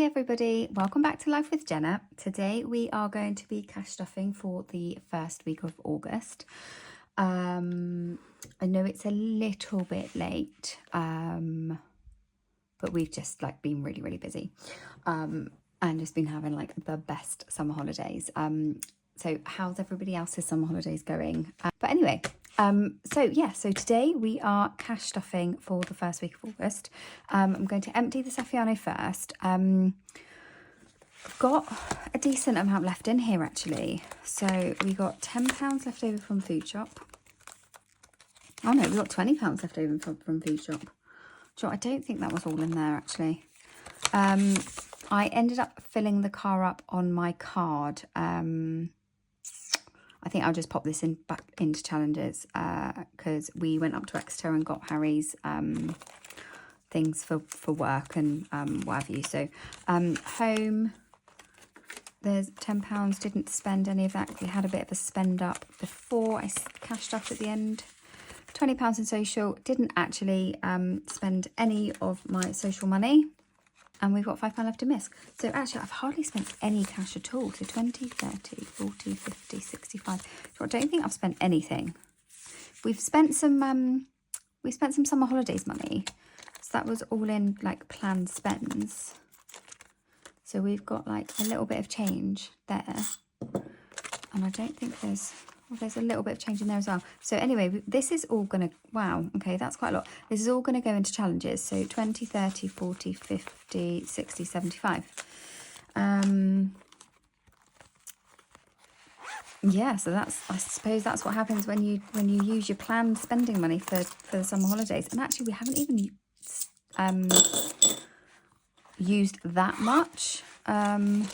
everybody, welcome back to Life with Jenna. Today we are going to be cash stuffing for the first week of August. I know it's a little bit late, but we've just been really busy and just been having the best summer holidays. So how's everybody else's summer holidays going? But anyway, so today we are cash stuffing for the first week of August. I'm going to empty the safiano first. I've got a decent amount left in here actually. So we got £10 left over from Food Shop. Oh no, we got £20 left over from Food Shop. So I don't think that was all in there actually. I ended up filling the car up on my card. I think I'll just pop this back into challenges because we went up to Exeter and got Harry's things for work and what have you. So home, there's £10. Didn't spend any of that. We had a bit of a spend up before I cashed up at the end. £20 in social. Didn't actually spend any of my social money. And we've got £5 left to miss. So actually, I've hardly spent any cash at all. So 20, 30, 40, 50, 65. So I don't think I've spent anything. We've spent some summer holidays money. So that was all in planned spends. So we've got a little bit of change there. And I don't think there's a little bit of change in there as well. So anyway, this is all going to, wow, okay, that's quite a lot. This is all going to go into challenges. So 20, 30, 40, 50, 60, 75. Yeah, so I suppose that's what happens when you use your planned spending money for the summer holidays. And actually, we haven't even used that much. I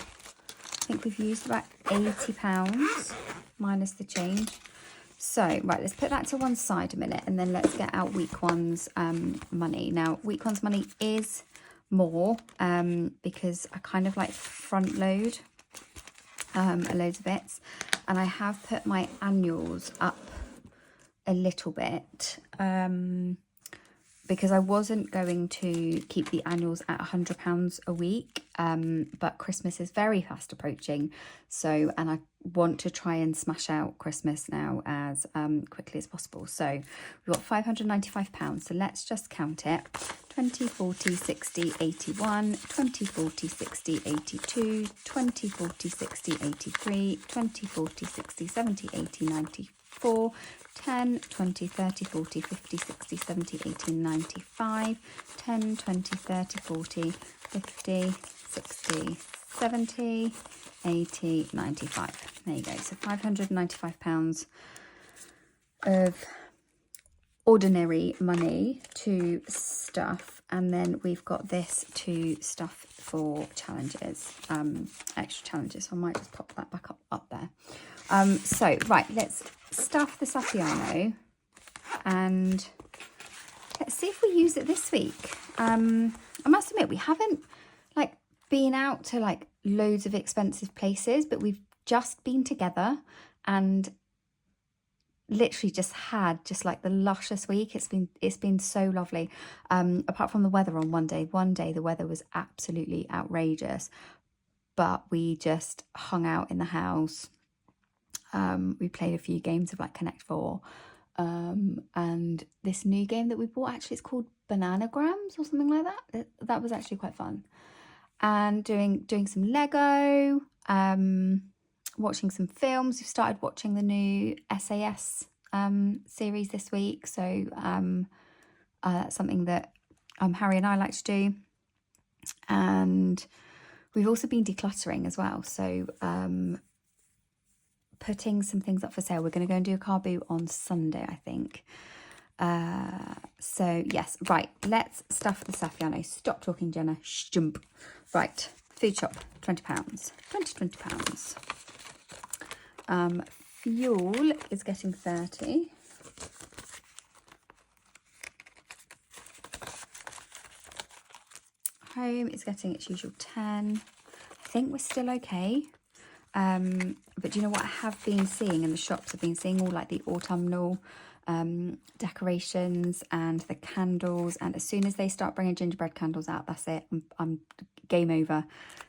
think we've used about £80 minus the change. So right, let's put that to one side a minute and then let's get out week one's money. Now week one's money is more because I kind of front load loads of bits, and I have put my annuals up a little bit because I wasn't going to keep the annuals at £100 a week, but Christmas is very fast approaching, and I want to try and smash out Christmas now as quickly as possible. So we've got £595, so let's just count it. 20, 40, 60, 81, 20, 40, 60, 82, 20, 40, 60, 83, 20, 40, 60, 70, 80, 94, 10, 20, 30, 40, 50, 60, 70, 80, 95, 10, 20, 30, 40, 50, 60, 70, 80, 95. There you go. So £595 of ordinary money to stuff, and then we've got this to stuff for challenges, extra challenges. So I might just pop that back up there. So right, let's stuff the safiano and let's see if we use it this week. I must admit we haven't been out to loads of expensive places, but we've just been together and literally just had the luscious week. It's been so lovely. Apart from the weather on one day the weather was absolutely outrageous, but we just hung out in the house. We played a few games of Connect 4, and this new game that we bought, actually it's called Bananagrams or something like that. That was actually quite fun. And doing some Lego, watching some films. We've started watching the new SAS series this week, so that's something that Harry and I like to do. And we've also been decluttering as well, so putting some things up for sale. We're going to go and do a car boot on Sunday, I think. So yes, right, let's stuff the safiano. Stop talking, Jenna. Jump. Right, Food Shop, £20. £20. Fuel is getting 30. Home is getting its usual 10. I think we're still okay. But do you know what I have been seeing in the shops? I've been seeing all the autumnal decorations and the candles. And as soon as they start bringing gingerbread candles out, that's it. I'm game over.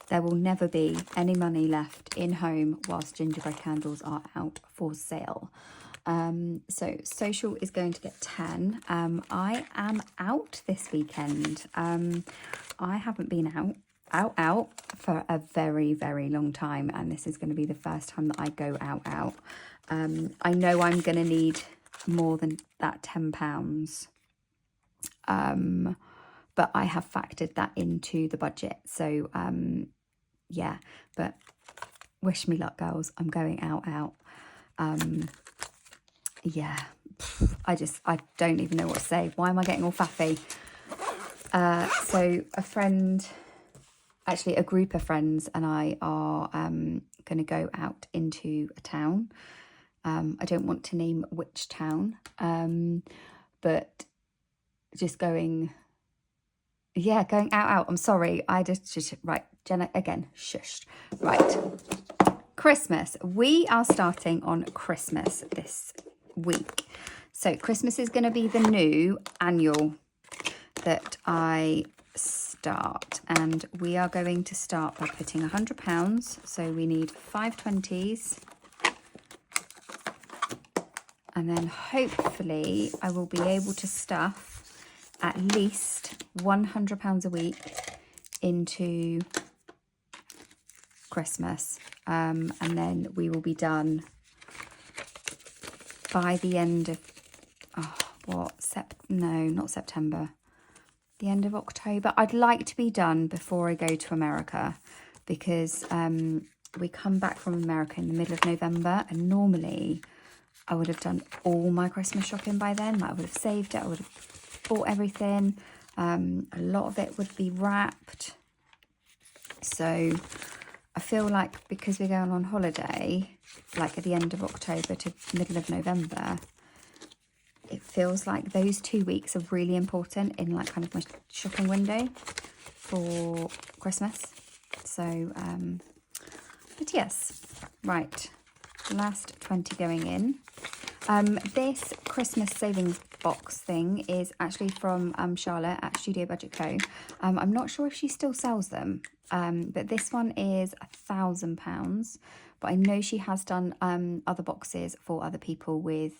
There will never be any money left in home whilst gingerbread candles are out for sale. So social is going to get 10. I am out this weekend. I haven't been out for a very, very long time, and this is going to be the first time that I go out. I know I'm going to need more than that £10, but I have factored that into the budget. So yeah, but wish me luck, girls. I'm going out. Yeah, I don't even know what to say. Why am I getting all faffy? So a group of friends and I are going to go out into a town. I don't want to name which town, but just going out. I'm sorry. Right, Jenna, again, shushed. Right, Christmas. We are starting on Christmas this week. So Christmas is going to be the new annual that I start, and we are going to start by putting £100. So we need 5 20s, and then hopefully I will be able to stuff at least £100 a week into Christmas, and then we will be done by the end of not September, the end of October. I'd like to be done before I go to America, because we come back from America in the middle of November, and normally I would have done all my Christmas shopping by then. Like, I would have saved it, I would have bought everything. A lot of it would be wrapped. So I feel like because we're going on holiday, like at the end of October to middle of November, it feels like those 2 weeks are really important in like kind of my shopping window for Christmas. So, but yes, right. Last 20 going in. This Christmas savings box thing is actually from Charlotte at Studio Budget Co. I'm not sure if she still sells them, but this one is £1,000. But I know she has done other boxes for other people with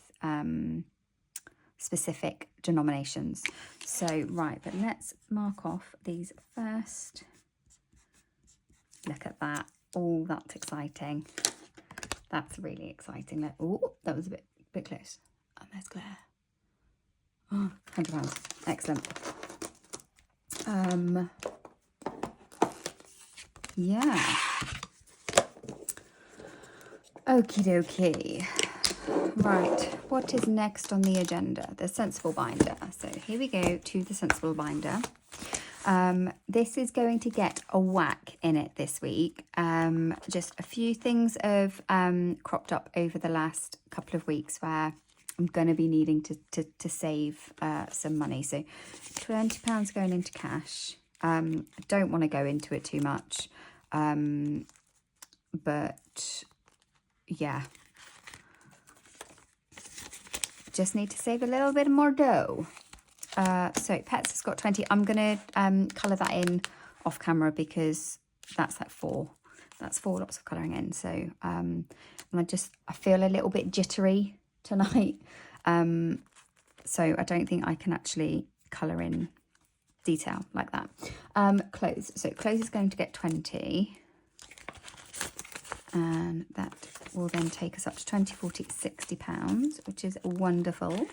specific denominations. So, right, but let's mark off these first. Look at that. Oh, that's exciting. That's really exciting. Oh, that was a bit close. And there's Claire. Oh, £100. Excellent. Yeah. Okie dokie. Right, what is next on the agenda? The Sensible Binder. So here we go to the Sensible Binder. This is going to get a whack in it this week. Just a few things have cropped up over the last couple of weeks where I'm going to be needing to save some money. So £20 going into cash. I don't want to go into it too much, but yeah, just need to save a little bit more dough. So Pets has got 20. I'm going to colour that in off camera because that's like 4. That's 4 lots of colouring in. So and I feel a little bit jittery tonight. So I don't think I can actually colour in detail like that. Clothes. So clothes is going to get 20. And that will then take us up to 20, 40, £60, which is wonderful.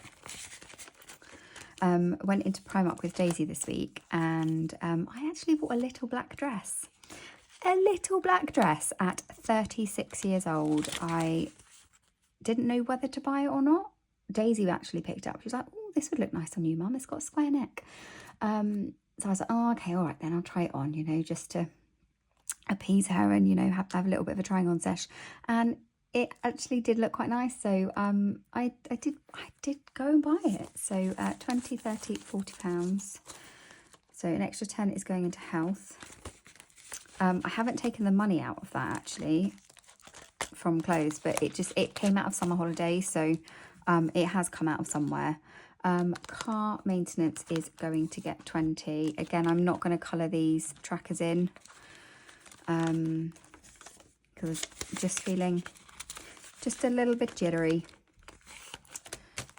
Went into Primark with Daisy this week, and I actually bought a little black dress. A little black dress at 36 years old. I didn't know whether to buy it or not. Daisy actually picked it up. She was like, oh, this would look nice on you, Mum. It's got a square neck. So I was like, oh, okay, all right, then I'll try it on, just to appease her and, have a little bit of a trying on sesh. And it actually did look quite nice. So I did go and buy it. So 20, 30, £40. So an extra 10 is going into health. I haven't taken the money out of that actually from clothes, but it came out of summer holidays. So It has come out of somewhere. Car maintenance is going to get 20. Again, I'm not going to colour these trackers in because just feeling just a little bit jittery.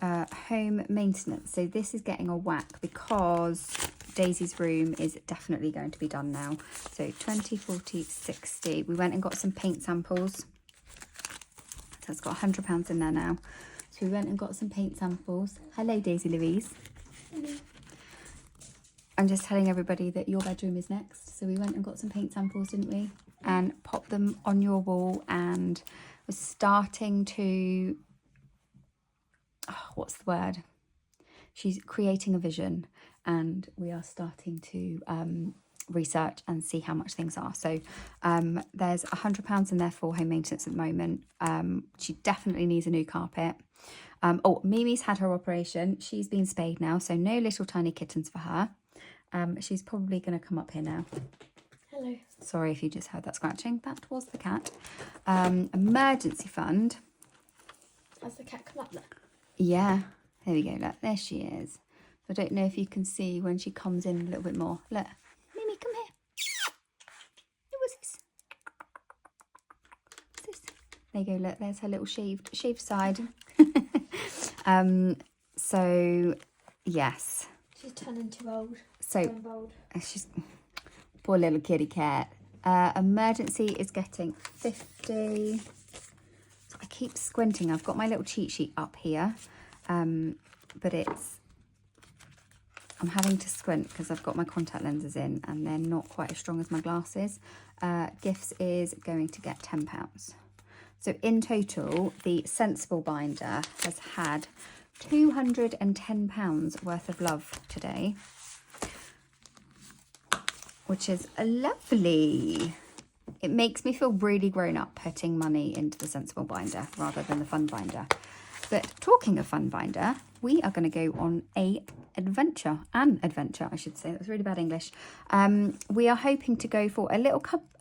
Home maintenance. So this is getting a whack because Daisy's room is definitely going to be done now. So 20, 40, 60. We went and got some paint samples. So it's got £100 in there now. So we went and got some paint samples. Hello, Daisy Louise. Hello. I'm just telling everybody that your bedroom is next. So we went and got some paint samples, didn't we? And popped them on your wall, and was starting to, what's the word? She's creating a vision, and we are starting to research and see how much things are. So there's £100 in there for home maintenance at the moment. She definitely needs a new carpet. Mimi's had her operation. She's been spayed now, so no little tiny kittens for her. She's probably going to come up here now. Hello. Sorry if you just heard that scratching. That was the cat. Emergency fund. Has the cat come up there? Yeah. There we go. Look, there she is. I don't know if you can see when she comes in a little bit more. Look. Mimi, come here. What's this? What's this? There you go. Look, there's her little shaved side. So, yes. She's turning too old. So, she's poor little kitty cat. Emergency is getting 50. So I keep squinting. I've got my little cheat sheet up here, but I'm having to squint because I've got my contact lenses in and they're not quite as strong as my glasses. Gifts is going to get £10. So in total, the Sensible binder has had £210 worth of love today, which is lovely. It makes me feel really grown up putting money into the Sensible binder rather than the fun binder. But talking of fun binder, we are going to go on an adventure, I should say. That's really bad English. We are hoping to go for a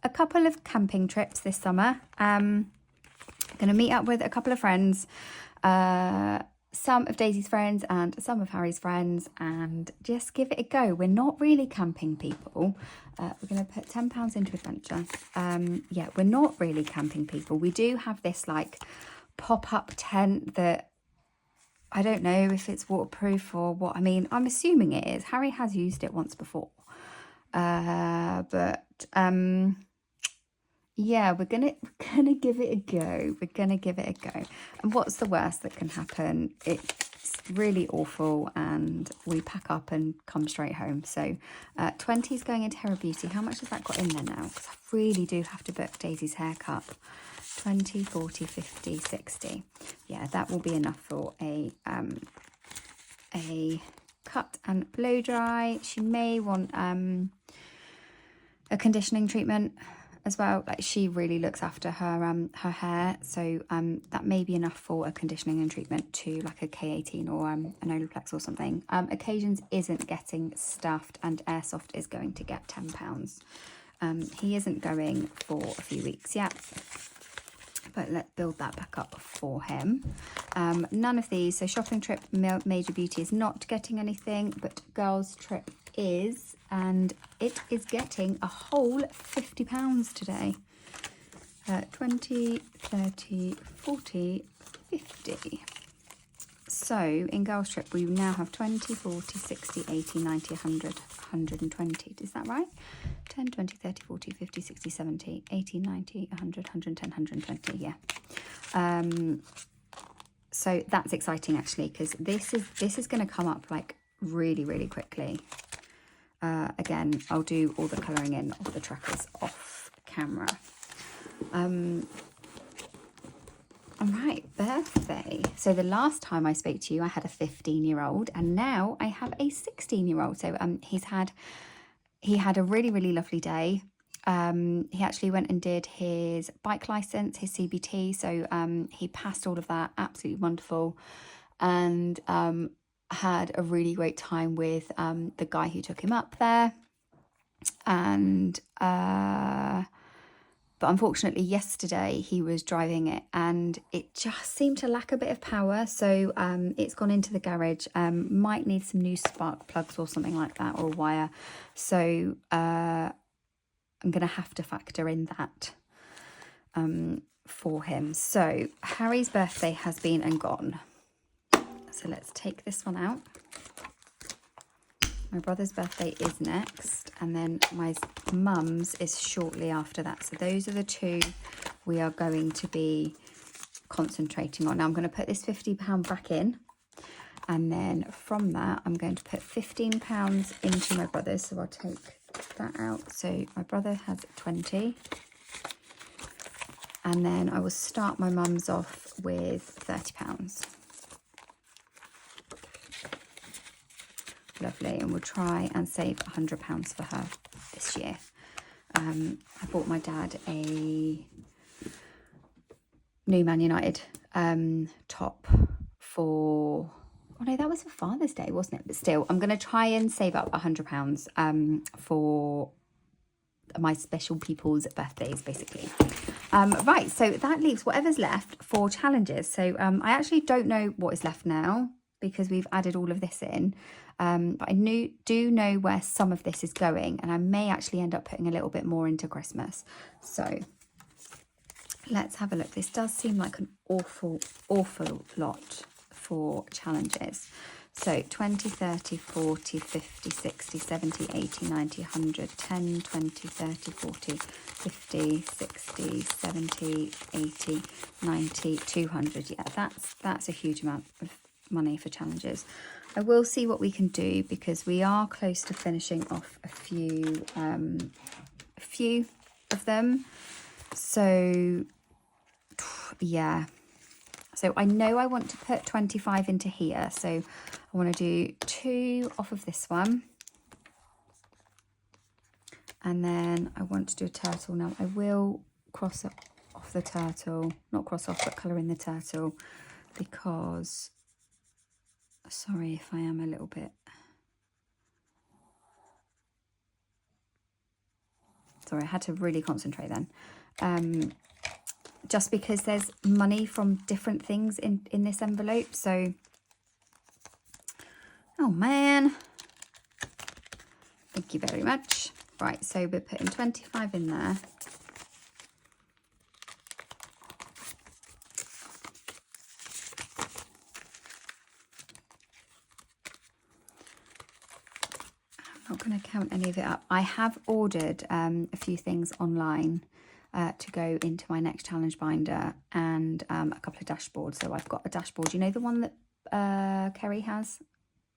couple of camping trips this summer. Going to meet up with a couple of friends, some of Daisy's friends and some of Harry's friends, and just give it a go. We're not really camping people. We're going to put £10 into adventure. Yeah, we're not really camping people. We do have this like pop-up tent that I don't know if it's waterproof or what. I mean, I'm assuming it is. Harry has used it once before. Yeah, we're gonna give it a go. We're gonna give it a go. And what's the worst that can happen? It's really awful, and we pack up and come straight home. So 20 is going into Hair Beauty. How much has that got in there now? Because I really do have to book Daisy's haircut. 20, 40, 50, 60. Yeah, that will be enough for a cut and blow dry. She may want a conditioning treatment as well. Like, she really looks after her her hair, so that may be enough for a conditioning and treatment to like a K18 or an Olaplex or something. Occasions isn't getting stuffed, and Airsoft is going to get £10. He isn't going for a few weeks yet, but let's build that back up for him. None of these. So shopping trip, Major Beauty is not getting anything, but girls trip is, and it is getting a whole £50 today. 20, 30, 40, 50. So in girls trip we now have 20, 40, 60, 80, 90, 100, 120. Is that right? 10, 20, 30, 40, 50, 60, 70, 80, 90, 100, 110, 120. Yeah. So that's exciting actually, because this is going to come up like really, really quickly. Again, I'll do all the colouring in of the trackers off camera. All right, birthday. So the last time I spoke to you, I had a 15-year-old, and now I have a 16-year-old. So he had a really, really lovely day. He actually went and did his bike license, his CBT. So he passed all of that, absolutely wonderful, and had a really great time with the guy who took him up there. And But unfortunately yesterday he was driving it and it just seemed to lack a bit of power. So it's gone into the garage. Might need some new spark plugs or something like that, or a wire. So I'm going to have to factor in that for him. So Harry's birthday has been and gone. So let's take this one out. My brother's birthday is next, and then my mum's is shortly after that. So those are the two we are going to be concentrating on. Now I'm going to put this £50 back in, and then from that I'm going to put £15 into my brother's. So I'll take that out. So my brother has 20, and then I will start my mum's off with £30. Lovely, and we'll try and save £100 for her this year. I bought my dad a new Man United top for, oh no, that was for Father's Day, wasn't it? But still, I'm going to try and save up £100 for my special people's birthdays, basically. Right, so that leaves whatever's left for challenges. So I actually don't know what is left now, because we've added all of this in. But I do know where some of this is going, and I may actually end up putting a little bit more into Christmas. So let's have a look. This does seem like an awful lot for challenges. So 20, 30, 40, 50, 60, 70, 80, 90, 100, 10, 20, 30, 40, 50, 60, 70, 80, 90, 200. Yeah, that's a huge amount of money for challenges. I will see what we can do, because we are close to finishing off a few of them. So yeah, so I know I want to put 25 into here, so I want to do 2 off of this one, and then I want to do a turtle. Now I will cross off the turtle, not cross off, but colour in the turtle, because sorry if I am a little bit... Sorry, I had to really concentrate then. Just because there's money from different things in this envelope. So, oh man. Thank you very much. Right, so we're putting 25 in there. Not going to count any of it up. I have ordered a few things online to go into my next challenge binder, and a couple of dashboards. So I've got a dashboard, you know, the one that Kerry has.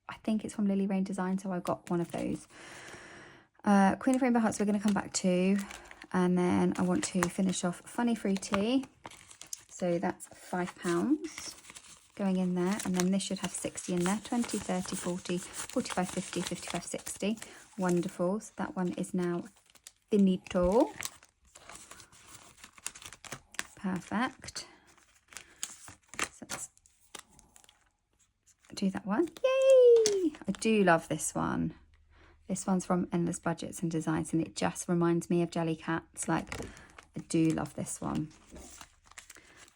I think it's from Lily Rain Design, so I've got one of those. Queen of Rainbow Hearts we're going to come back to, and then I want to finish off Funny Fruity. So that's £5 going in there, and then this should have 60 in there. 20, 30, 40, 45, 50, 55, 60. Wonderful. So that one is now finito. Perfect. So let's do that one. Yay! I do love this one. This one's from Endless Budgets and Designs, and it just reminds me of Jellycats. Like, I do love this one.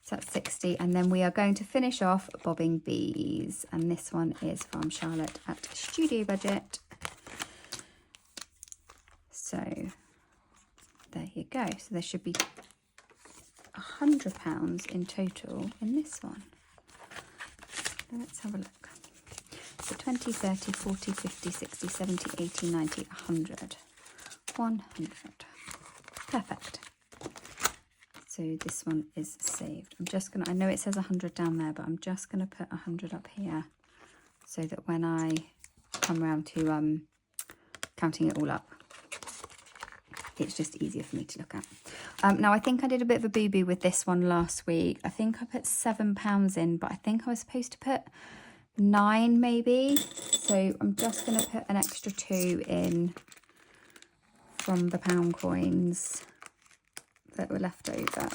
So that's 60, and then we are going to finish off Bobbing Bees, and this one is from Charlotte at Studio Budget. So there you go. So there should be £100 in total in this one. Now let's have a look. So 20, 30, 40, 50, 60, 70, 80, 90, 100. 100. Perfect. So this one is saved. I'm just going to, I know it says 100 down there, but I'm just going to put 100 up here, so that when I come around to counting it all up, it's just easier for me to look at. Now I think I did a bit of a boo-boo with this one last week. I think I put £7 in, but I think I was supposed to put 9 maybe. So I'm just going to put an extra 2 in from the pound coins that were left over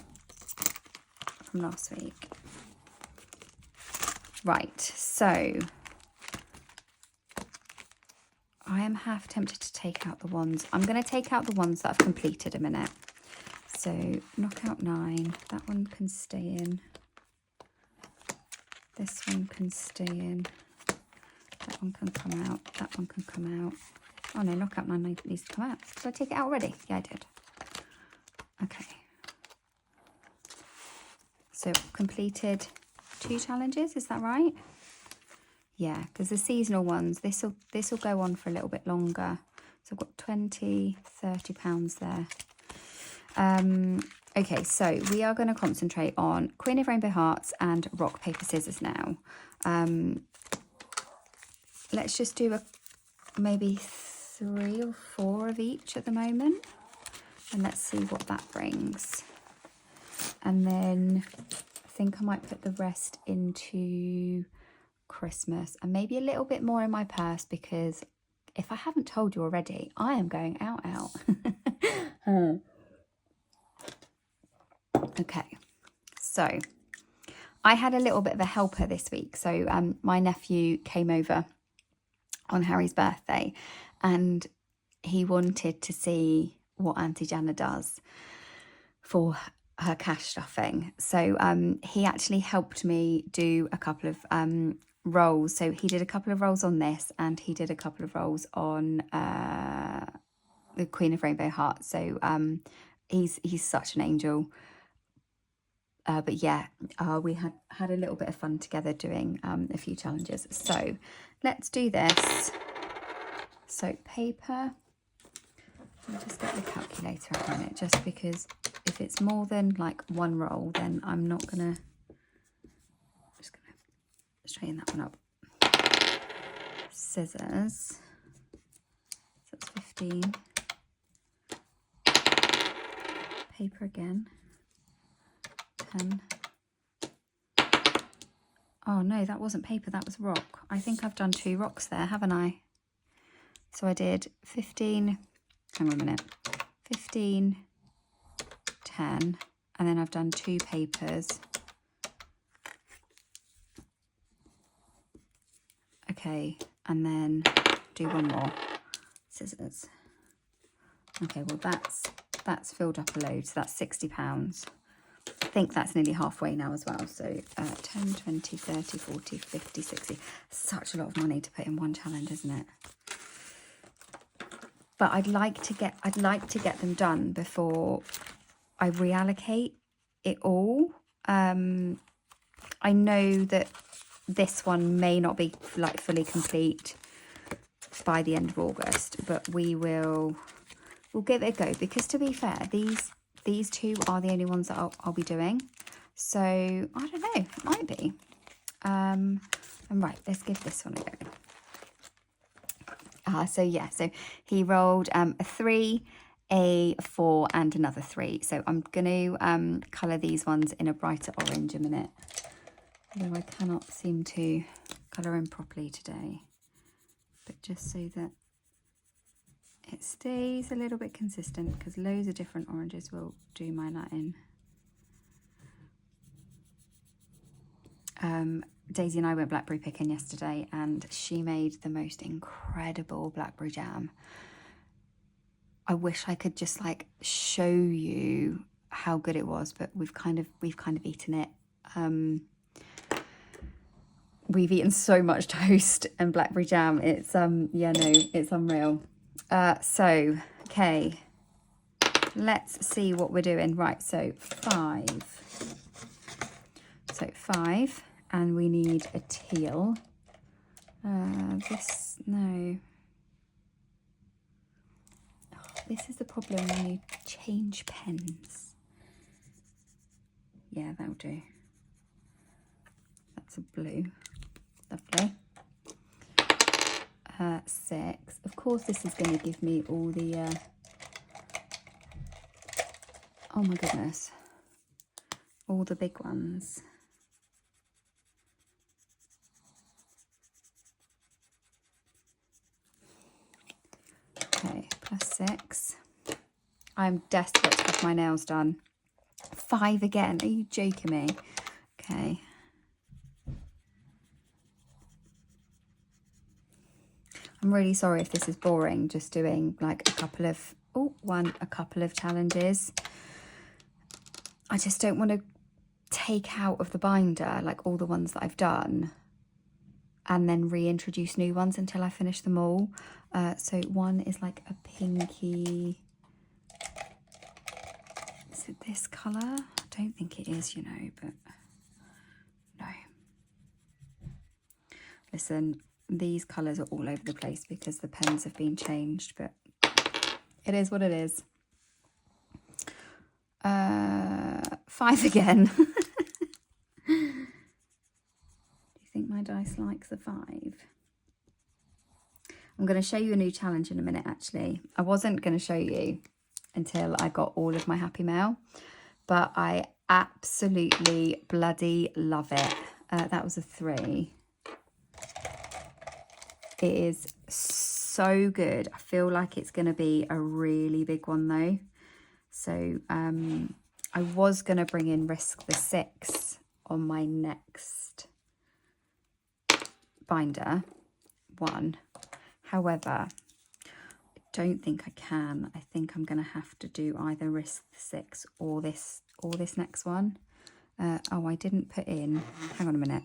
from last week. Right, so I am half tempted to take out the ones. I'm going to take out the ones that I've completed a minute. So knockout 9, that one can stay in. This one can stay in. That one can come out. That one can come out. Oh no, knockout 9 needs to come out. Did I take it out already? Yeah, I did. Okay. So completed 2 challenges, is that right? Yeah, because the seasonal ones, this will go on for a little bit longer. So I've got 20, 30 pounds there. Okay, so we are going to concentrate on Queen of Rainbow Hearts and Rock, Paper, Scissors now. Let's just do maybe 3 or 4 of each at the moment. And let's see what that brings. And then I think I might put the rest into Christmas and maybe a little bit more in my purse, because if I haven't told you already, I am going out. Okay, so I had a little bit of a helper this week. So my nephew came over on Harry's birthday and he wanted to see what Auntie Jana does for her cash stuffing. So he actually helped me do a couple of rolls. So he did a couple of rolls on this and he did a couple of rolls on the Queen of Rainbow Hearts. So he's such an angel. But yeah, we had a little bit of fun together doing a few challenges. So let's do this. So paper. I'll just get the calculator out on it, just because if it's more than like 1 roll, then I'm not gonna. Just gonna straighten that one up. Scissors. So that's 15. Paper again. 10. Oh no, that wasn't paper, that was rock. I think I've done 2 rocks there, haven't I? So I did 15, hang on a minute, 15, 10, and then I've done 2 papers. Okay, and then do 1 more. Scissors. Okay, well that's filled up a load, so that's £60. I think that's nearly halfway now as well. So 10, 20, 30, 40, 50, 60. Such a lot of money to put in one challenge, isn't it? But I'd like to get them done before I reallocate it all. I know that this one may not be like fully complete by the end of August, but we'll give it a go, because to be fair, these 2 are the only ones that I'll be doing. So I don't know, it might be. And right, let's give this one a go. So yeah, so he rolled a 3, a 4 and another 3. So I'm going to colour these ones in a brighter orange a minute. Although I cannot seem to colour in properly today. But just so that it stays a little bit consistent, because loads of different oranges will do my Latin. Daisy and I went blackberry picking yesterday and she made the most incredible blackberry jam. I wish I could just like show you how good it was, but we've kind of eaten it. We've eaten so much toast and blackberry jam. It's it's unreal. So okay, let's see what we're doing. Right, so 5. So 5, and we need a teal. No. Oh, this is the problem when you change pens. Yeah, that'll do. That's a blue. Lovely. 6. Of course, this is going to give me all the... oh my goodness. All the big ones. Okay, +6. I'm desperate to have my nails done. 5 again. Are you joking me? Okay. I'm really sorry if this is boring, just doing like a couple of challenges. I just don't want to take out of the binder like all the ones that I've done and then reintroduce new ones until I finish them all. So one is like a pinky, is it this colour? I don't think it is, you know, but no. Listen, these colours are all over the place because the pens have been changed, but it is what it is. 5 again. Do you think my dice likes a 5? I'm going to show you a new challenge in a minute, actually. I wasn't going to show you until I got all of my Happy Mail, but I absolutely bloody love it. That was a 3. It is so good. I feel like it's going to be a really big one though. So I was going to bring in Risk the 6 on my next binder one. However, I don't think I can. I think I'm going to have to do either Risk the 6 or this next one. Oh, I didn't put in, hang on a minute.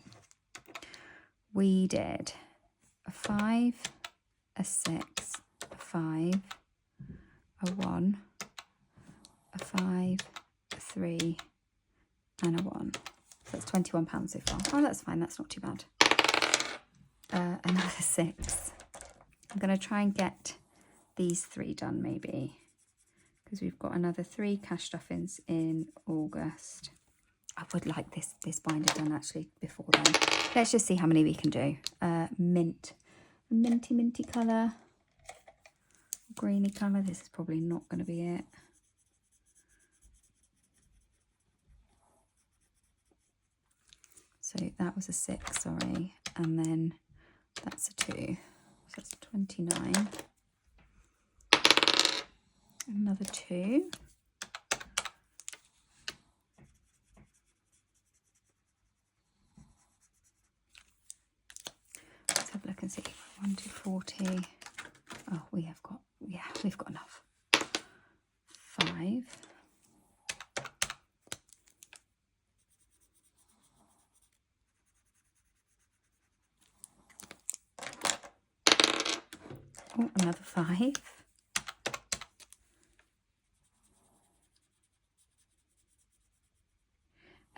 We did a 5, a 6, a 5, a 1, a 5, a 3, and a 1. So that's £21 so far. Oh, that's fine. That's not too bad. Another 6. I'm going to try and get these 3 done maybe, because we've got another 3 cash stuffings in August. I would like this binder done actually before then. Let's just see how many we can do. Minty colour, greeny colour. This is probably not going to be it. So that was a 6, sorry, and then that's a 2. So that's 29. Another 2. Let's have a look and see. 1, 2, 40. Oh, we've got enough. 5. Oh, another 5.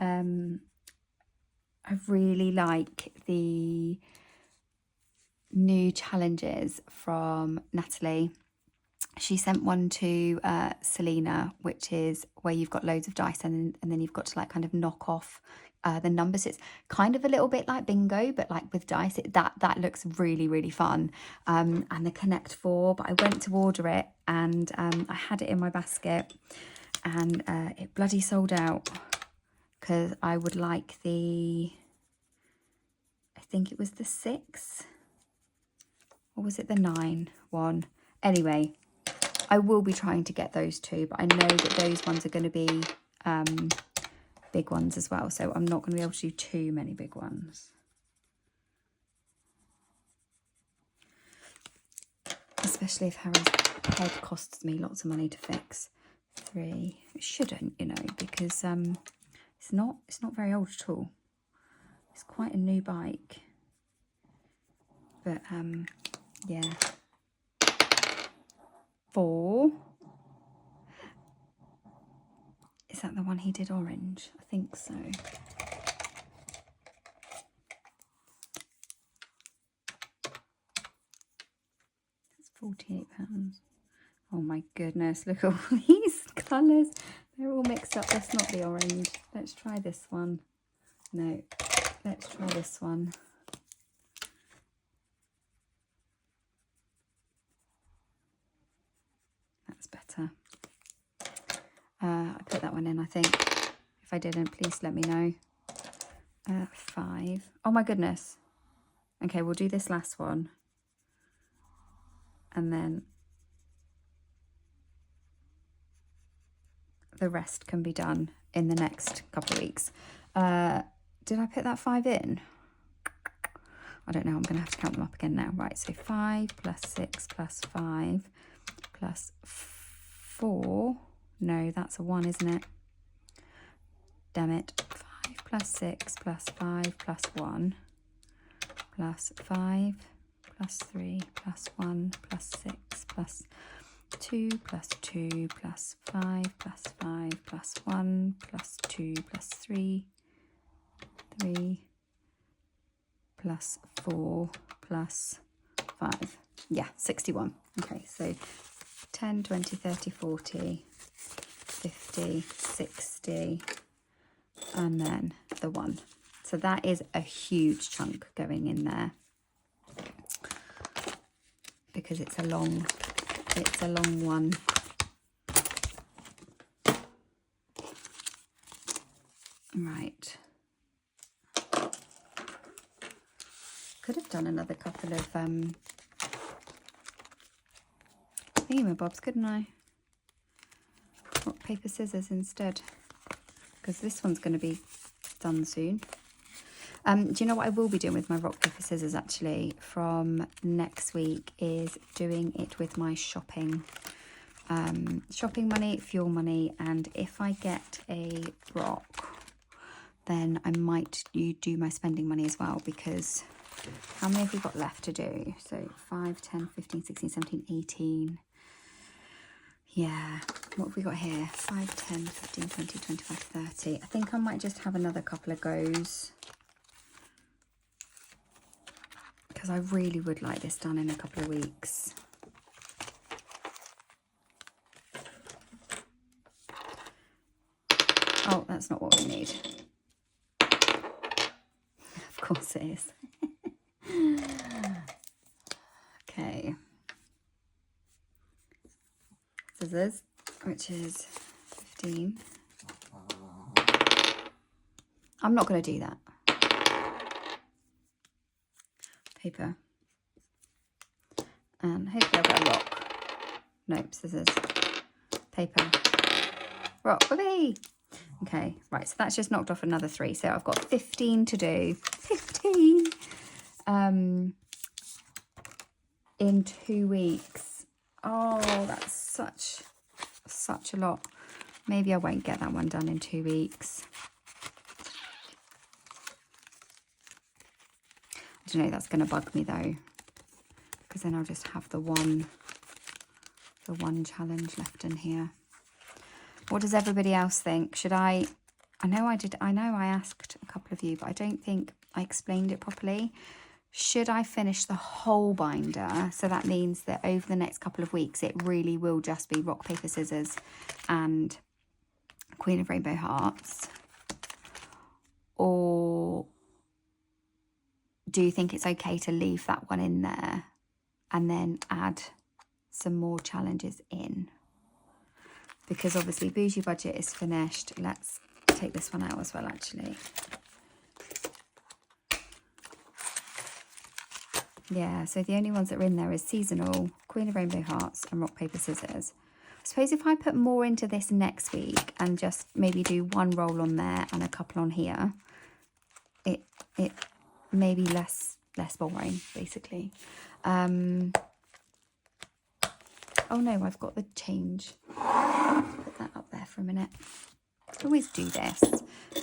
I really like the new challenges from Natalie. She sent one to Selena, which is where you've got loads of dice and then you've got to like kind of knock off the numbers. It's kind of a little bit like bingo, but like with dice. That looks really, really fun. And the Connect 4, but I went to order it and I had it in my basket and it bloody sold out because I would like I think it was the 6 or was it the 9 one? Anyway, I will be trying to get those 2, but I know that those ones are going to be big ones as well. So I'm not going to be able to do too many big ones. Especially if Harry's head costs me lots of money to fix. 3. It shouldn't, you know, because it's not very old at all. It's quite a new bike. But yeah. 4. Is that the one he did orange? I think so. That's £48. Oh my goodness, look at all these colours. They're all mixed up. That's not the orange. Let's try this one. No, let's try this one. That's better. I put that one in, I think. If I didn't, please let me know. 5. Oh my goodness. Okay, we'll do this last one. And then the rest can be done in the next couple of weeks. Did I put that 5 in? I don't know. I'm going to have to count them up again now. Right, so 5 plus 6 plus 5 plus 4. No, that's a 1, isn't it? damn it. 5 plus 6 plus 5 plus 1 plus 5 plus 3 plus 1 plus 6 plus 2 plus 2 plus 5 plus 5 plus 1 plus 2 plus 3 plus 4 plus 5. Yeah, 61. Okay, so 10, 20, 30, 40, 50, 60, and then the 1. So that is a huge chunk going in there because it's a long one. Right. Could have done another couple of thingamabobs, couldn't I? Rock, paper, scissors instead, because this one's going to be done soon. Do you know what I will be doing with my rock, paper, scissors actually from next week is doing it with my shopping. Shopping money, fuel money, and if I get a rock, then I might do my spending money as well, because how many have we got left to do? So 5, 10, 15, 16, 17, 18. Yeah, what have we got here? 5, 10, 15, 20, 25, 30. I think I might just have another couple of goes, because I really would like this done in a couple of weeks. Oh, that's not what we need. Of course it is. Okay. Scissors, which is 15. I'm not going to do that. Paper. And hopefully I'll get a rock. Nope, scissors. Paper. Rock. Whoopee! Okay, right, so that's just knocked off another 3. So I've got 15 to do. 15! In 2 weeks. Oh, that's such a lot. Maybe I won't get that one done in 2 weeks. I don't know, that's going to bug me though, because then I'll just have the one challenge left in here. What does everybody else think? Should I know I asked a couple of you, but I don't think I explained it properly. Should I finish the whole binder? So that means that over the next couple of weeks, it really will just be rock, paper, scissors and Queen of Rainbow Hearts. Or do you think it's okay to leave that one in there and then add some more challenges in? Because obviously Bougie Budget is finished. Let's take this one out as well, actually. Yeah, so the only ones that are in there is Seasonal, Queen of Rainbow Hearts and Rock, Paper, Scissors. I suppose if I put more into this next week and just maybe do one roll on there and a couple on here, it may be less boring, basically. Oh no, I've got the change. Put that up there for a minute. I always do this.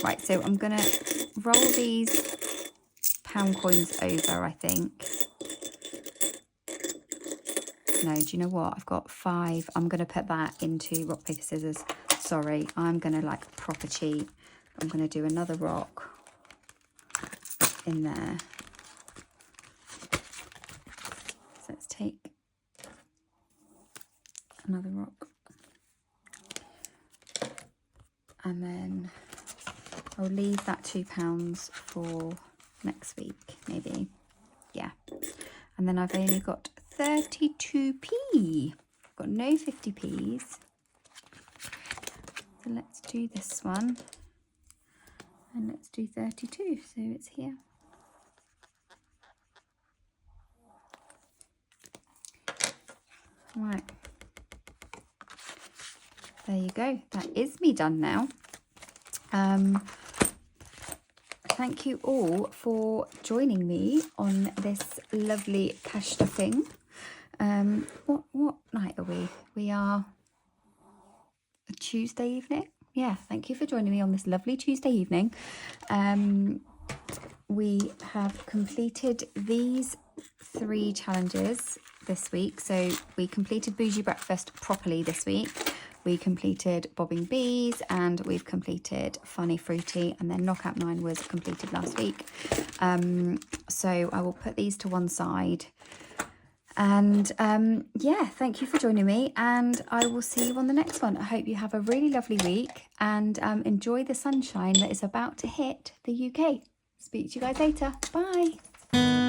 Right, so I'm going to roll these pound coins over, I think. No, do you know what? I've got 5. I'm going to put that into rock, paper, scissors. Sorry, I'm going to like proper cheat. I'm going to do another rock in there. So let's take another rock. And then I'll leave that £2 for next week, maybe. Yeah. And then I've only got 32p. I've got no 50p's. So let's do this one. And let's do 32. So it's here. Right. There you go. That is me done now. Thank you all for joining me on this lovely cash stuffing. What night are we? We are a Tuesday evening. yeah, thank you for joining me on this lovely Tuesday evening. We have completed these 3 challenges this week. So we completed Bougie Breakfast properly this week. We completed Bobbing Bees, and we've completed Funny Fruity, and then Knockout 9 was completed last week. So I will put these to one side. And yeah, thank you for joining me, and I will see you on the next one. I hope you have a really lovely week, and enjoy the sunshine that is about to hit the UK. Speak to you guys later. Bye.